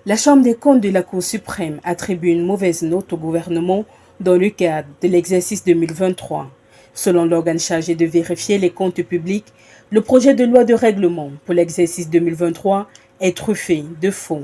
La Chambre des comptes de la Cour suprême attribue une mauvaise note au gouvernement dans le cadre de l'exercice 2023. Selon l'organe chargé de vérifier les comptes publics, le projet de loi de règlement pour l'exercice 2023 est truffé de faux.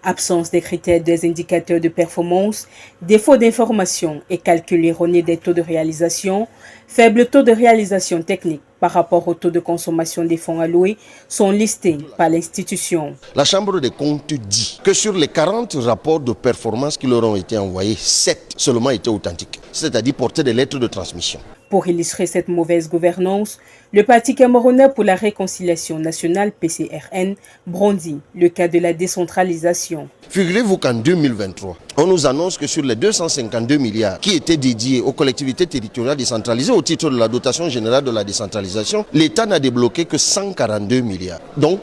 Absence des critères des indicateurs de performance, défaut d'information et calcul erroné des taux de réalisation, faible taux de réalisation technique par rapport au taux de consommation des fonds alloués sont listés par l'institution. La Chambre des comptes dit que sur les 40 rapports de performance qui leur ont été envoyés, 7 seulement étaient authentiques, c'est-à-dire portaient des lettres de transmission. Pour illustrer cette mauvaise gouvernance, le Parti camerounais pour la réconciliation nationale, PCRN, brandit le cas de la décentralisation. Figurez-vous qu'en 2023, on nous annonce que sur les 252 milliards qui étaient dédiés aux collectivités territoriales décentralisées au titre de la dotation générale de la décentralisation, l'État n'a débloqué que 142 milliards. Donc,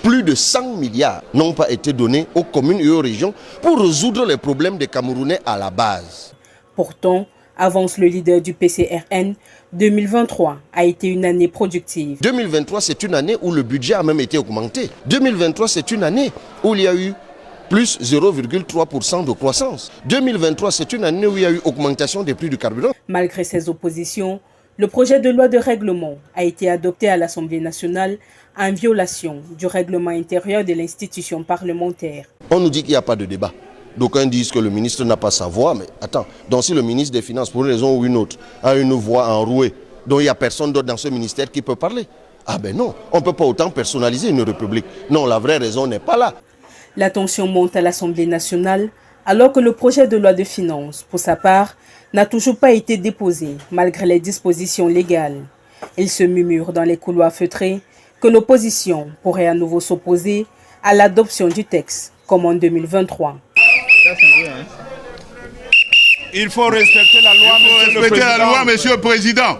plus de 100 milliards n'ont pas été donnés aux communes et aux régions pour résoudre les problèmes des Camerounais à la base. Pourtant, avance le leader du PCRN, 2023 a été une année productive. 2023, c'est une année où le budget a même été augmenté. 2023, c'est une année où il y a eu plus 0,3% de croissance. 2023, c'est une année où il y a eu augmentation des prix du carburant. Malgré ces oppositions, le projet de loi de règlement a été adopté à l'Assemblée nationale en violation du règlement intérieur de l'institution parlementaire. On nous dit qu'il n'y a pas de débat. D'aucuns disent que le ministre n'a pas sa voix, mais attends, donc si le ministre des Finances, pour une raison ou une autre, a une voix enrouée, dont il n'y a personne d'autre dans ce ministère qui peut parler, ah ben non, on ne peut pas autant personnaliser une république. Non, la vraie raison n'est pas là. La tension monte à l'Assemblée nationale alors que le projet de loi de finances, pour sa part, n'a toujours pas été déposé malgré les dispositions légales. Il se murmure dans les couloirs feutrés que l'opposition pourrait à nouveau s'opposer à l'adoption du texte, comme en 2023. Il faut respecter la loi, Monsieur le Président.